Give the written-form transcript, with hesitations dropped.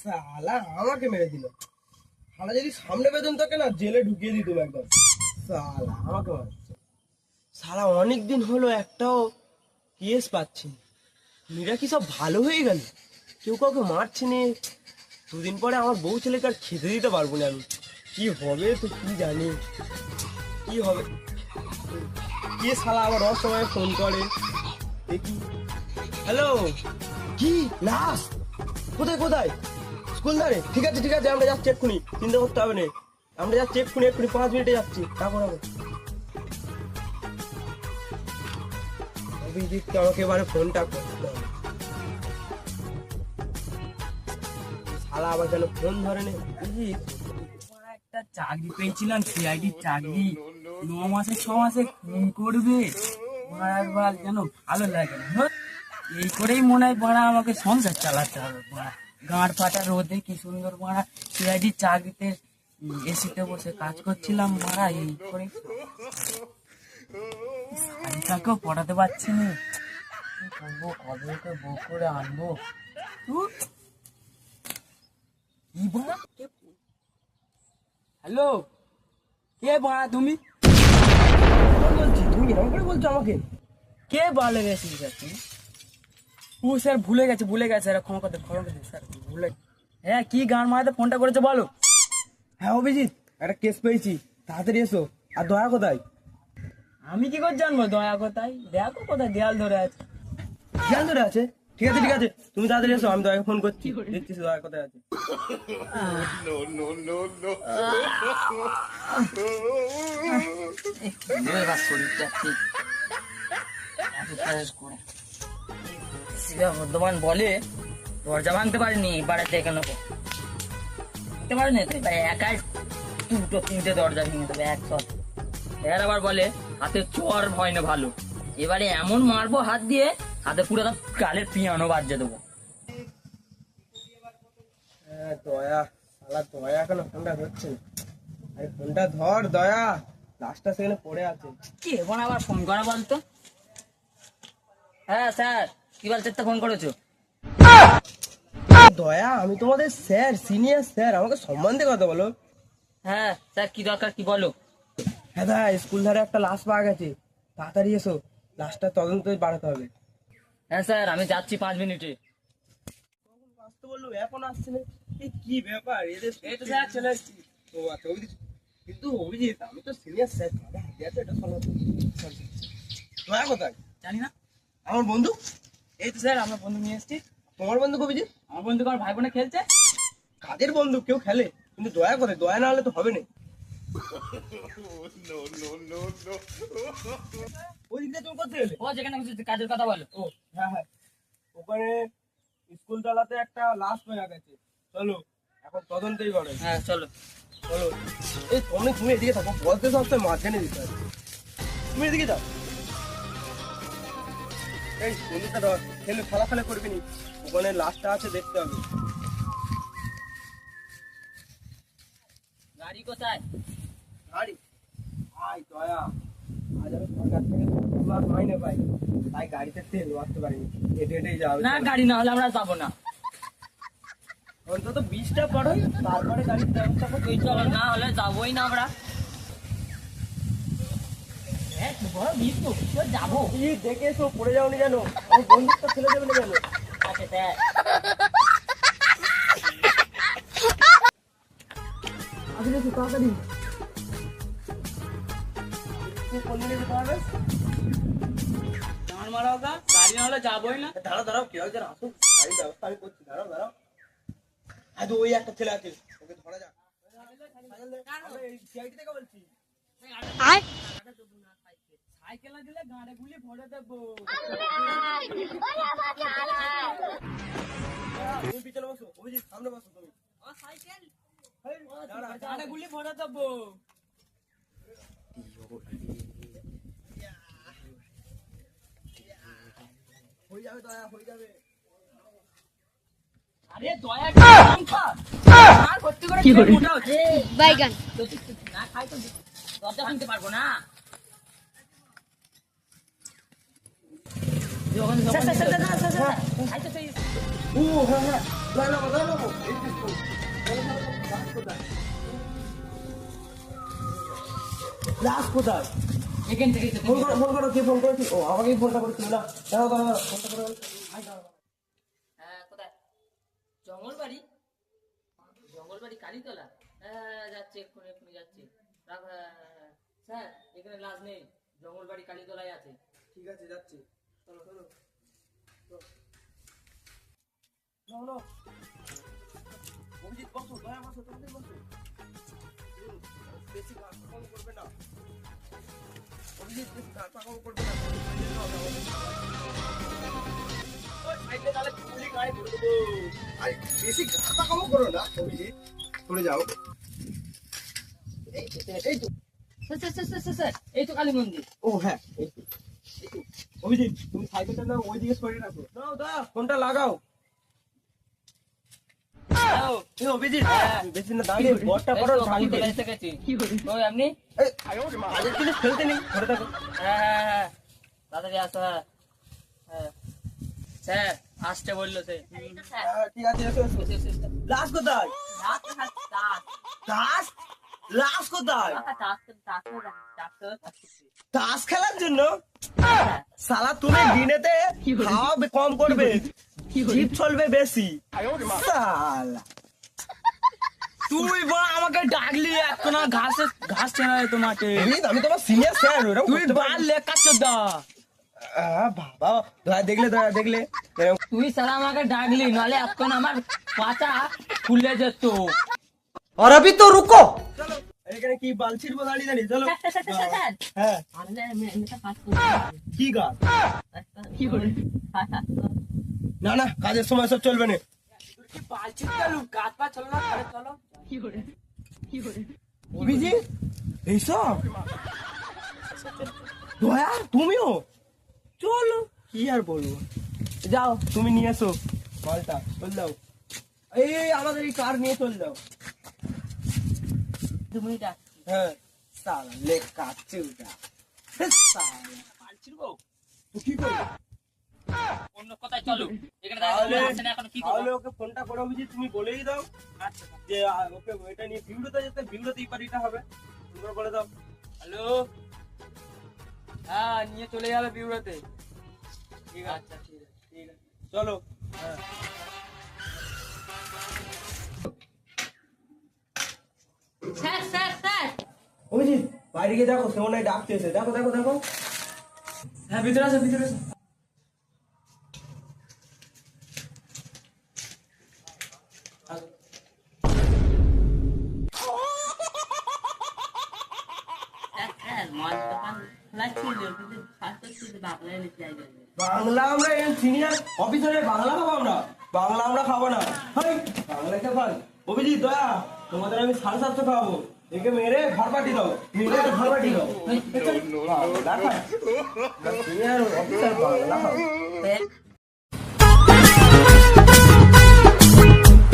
শালা আমাকে মেরে দিল। শালা যদি সামনে বেতন থাকে না জেলে ঢুকিয়ে দিত একদম। শালা আমাকে মারছে। শালা অনেকদিন হলো একটাও কেস পাচ্ছি না। মেয়েরা কি সব ভালো হয়ে গেল? কেউ কাউকে মারছে নে। দুদিন পরে আমার বউ ছেলেকে আর খেতে দিতে পারবো না আমি। কি হবে তো কি জানি, কি হবে। কে শালা আবার অসময়ে ফোন করে দেখি। হ্যালো, কি লাশ? কোথায় কোথায়? স্কুল ধারে? ঠিক আছে ঠিক আছে, আমরা যাচ্ছি এক্ষুনি, চিন্তা করতে হবে না। আমরা যাচ্ছি এক্ষুনি, 5 মিনিটে যাচ্ছি। রাখো রাখো। অভিজিৎকে আমাকে এবারে ফোনটা করতে হবে। শালা আবার কেন ফোন ধরে নে? একটা চাকরি পেয়েছিলাম, সিআইডি চাকরি। 9 মাসে 6 মাসে ফোন করবে একবার যেন ভালো লাগে না। এই করেই মনে হয় বাড়া আমাকে সংসার চালাতে হবে। বাড়া গাঁড় ফাটা রোদে কি সুন্দর বাড়া সিআইডি চাকরিতে এসিতে বসে কাজ করছিলাম। বাড়া এই করে শাড়িটাকেও পড়াতে পারছি না। কি করবো, কবে ওকে বউ করে আনবো? কি বাড়া, হ্যালো, কে বাড়া তুমি? বলছি তুমি এরকম করে বলছো আমাকে? কে বলে গেছিস তুমি? ও স্যার ভুলে গেছে স্যার, ক্ষমা করতে স্যার, ভুলে। হ্যাঁ, কি গান মারাতে ফোনটা করেছো বলো? হ্যাঁ অভিজিৎ, একটা কেস পেয়েছি, তাড়াতাড়ি এসো। আর দয়া কোথায়? আমি কি করে জানবো দয়া কোথায়? দেখো কোথায় দেয়াল ধরে আছে। খেয়াল ধরে আছে? ঠিক আছে ঠিক আছে, তুমি তাড়াতাড়ি এসো, আমি দয়াকে ফোন করছি, দেখছি দয়া কোথায় আছে। এবার শরীরটা ঠিক বর্ধমান বলে দরজা ভাঙতে পারেনি, বাড়িতে দেখে নেবো। ভাঙতে পারেনি তো এবার একাই 2-3টে দরজা ভেঙে দেবে একসাথে। এর আবার বলে হাতে চর হয় না ভালো। এবারে এমন মারবো হাত দিয়ে, হাতে পুরো গালের পিয়ানো বাজে দেবো। হ্যাঁ দয়া, শালা দয়া এখনো ফোনটা ধরছে না। আরে ফোনটা ধর দয়া, লাস্টটা সেখানে পড়ে আছে। কি এখন আবার ফোন করা বলতো? হ্যাঁ স্যার, কি বলতে ফোন করেছো? দয়া, আমি তোমাদের স্যার, সিনিয়র স্যার, আমাকে সম্মান দিয়ে কথা বলো। হ্যাঁ স্যার, কি দরকার কি বলো? হ্যাঁ দয়া, স্কুল ধারে একটা লাশ পাওয়া গেছে, তাড়াতাড়ি এসো, লাশটা তদন্ত বাড়াতে হবে। হ্যাঁ স্যার, আমি যাচ্ছি 5 মিনিটে। আসতে বললো এখন আসছে না, এই কি ব্যাপার এদের? এই তো স্যার চলে এসেছি। ও আচ্ছা অভিজিৎ, কিন্তু অভিজিৎ আমি তো সিনিয়র স্যার, এটা শোনো। দয়া কোথায়? জানি না। আমার বন্ধু? এই তো স্যার, আমার বন্ধু নিয়ে এসেছি। তোমার বন্ধু অভিজিৎ? আমার বন্ধু আমার ভাই বোনে খেলছে। কাদের বন্ধু? কেউ খেলে, কিন্তু দয়া করে, দয়া না হলে তো হবে না। ওই দিকটা তুমি করতে গেলে? ও যেখানে খুশি কাজের কথা বলো। ও হ্যাঁ হ্যাঁ, ওখানে স্কুল তলাতে একটা লাশ পাওয়া গেছে, চলো এখন তদন্তই করে। হ্যাঁ চলো। চলো। এই তুমি তুমি এদিকে থাকো, বলতে সবসময় মাঝখানে দিতে হবে। তুমি এদিকে যাও। এই বন্ধুটা ধর, খেলে খেলা করবি নি, ওখানে লাশটা আছে দেখতে হবে। গাড়ি কোথায়? গাড়ি? আয় দয়া, আজ আমি সরকার থেকে 2 লাখ মাইনে পাই, তাই গাড়িতে তেল মারতে পারিনি, হেঁটে হেঁটেই যাবে। না, গাড়ি না হলে আমরা যাবো না। অন্তত 20টা পড়ো, তারপরে গাড়ির ব্যবস্থা করতে। তুই চলো, না হলে যাবোই না আমরা। হ্যাঁ বড় বিশ তো যাবো। কি দেখে এসো, পড়ে যাওনি জানো, আমার বন্ধুটা ফেলে দেবে না জানো। আচ্ছা স্যার। আগে এসো তাড়াতাড়ি। কোন দিকে যেতে হবে? আমার মারা হোক, গাড়ি না হলে যাবোই না। দাঁড়াও দাঁড়াও, কেউ যেন আসুক, গাড়ির ব্যবস্থা আমি করছি, দাঁড়াও দাঁড়াও। আজ ওই একটা ছেলে আছে, ওকে ধরা যাক। আমরা এই সিআইডি থেকে বলছি। সাইকেল দিলে গাড়ি গুলি ভরে দেবো। তুমি পিছনে বসো, অভিজিৎ সামনে বসো তুমি। সাইকেল গাড়ি গুলি ভরে দেবো। হয়ে যাবে দয়া, হয়ে যাবে। আরে দয়া আর ভর্তি করে মোটা হচ্ছে বাইগান না, খাই তো দরজা ভাঙতে পারবো না। ও হ্যাঁ হ্যাঁ, দাঁড়াবো এই তো লাস্ট কোথায়? এখান থেকে ফোন করো, কে ফোন করেছি? ও আমাকেই ফোনটা করেছিল না, দাঁড়াও ফোনটা করে হ্যাঁ, কোথায়? জঙ্গলবাড়ি? জঙ্গলবাড়ি কালীতলা? হ্যাঁ, যাচ্ছে, এক্ষুনি যাচ্ছে। রাখো, হ্যাঁ। স্যার, এখানে লাশ নেই, জঙ্গলবাড়ি কালীতলায় আছে। ঠিক আছে, যাচ্ছি। চলো চলো অভিজিৎ, বসো, দয়া বসো, তাড়াতাড়ি বসো। বেশি ঘাট পাকানো করবে না অভিজিৎ, বেশি ঘাট পাকানো করবে না। ওই সাইডে তাহলে গুলি গায়ে ধরে দেবো। আরে বেশি ঘাট পাকানো করো না অভিজিৎ, সরে যাও। এই তো স্যার, এই তো কালী মন্দির। ও হ্যাঁ, এই তো। অভিজিৎ, তুমি সাইকেলটা নাও, ওইদিকে সরিয়ে রাখো। নাও দাও, ফোনটা লাগাও। এই অভিজিৎ, বেশি না দাঁড়িয়ে বটটা করো, সামনে। এসে গেছি। ওই আপনি? এই, কাজের জিনিস ফেলতে নেই, ধরে থাকো। হ্যাঁ, তাড়াতাড়ি আসো। হ্যাঁ, স্যার আসতে বললো সে। ঠিক আছে, এসো। লাশ কোথায়? তাস? লাশ কোথায়? তাস খেলার জন্য? শালা তুমি দিনেতে খাওয়া কম করবে, জিভ চলবে বেশি। শালা তুই বল আমাকে ডাকলি এত না, ঘাস চেনা যেত মাঠে। আমি তোমার সিনিয়র স্যার, ওরকম তুই বার লেখাচ্ছ দা। বাবা, দেখলে তুই সারা আমাকে ডাকলি, নাহলে এখন আমার পাতা খুলে যেত। और अभी तो रुको। চলো, এখানে কি বালছির দাঁড়িয়ে চলো। হ্যাঁ, কি গাছ? না কাজের সময় সব চলবে না। অভিজিৎ, এইসব দয়া, তুমিও চলো, কি আর বলবো। যাও, তুমি নিয়ে এসো মালটা, চল যাও। এই আমাদের এই কার নিয়ে চল যাও। হ্যাঁ, সালা লেখ কাটছে ওটা। তো কি করবো? অন্য কোথায় চলো, এখানে এখন কি তাহলে ওকে ফোনটা করে অভিজিৎ তুমি বলেই দাও যে ওকে এটা নিয়ে ভিউরোতে যেতে, ভিউরোতেই পারিটা হবে, তোমরা বলে দাও। হ্যালো, হ্যাঁ নিয়ে চলে যাবে বিউরোতে। ঠিক আছে, ঠিক আছে, চলো। হ্যাঁ, স্যার অভিজিৎ, বাইরে গিয়ে দেখো, সে মনে হয় ডাকতেছে। দেখো। হ্যাঁ, ভিতরে আসো। বাংলা আমরা সিনিয়র অফিসারের বাংলা খাবো আমরা খাবো না। বাংলা খাবার অভিজিৎ, দয়া, তোমাদের আমি 750 খাওয়াবো। একে মেরে ঘর পাঠিয়ে দাও, সিনিয়র অফিসার বাংলা খাবো।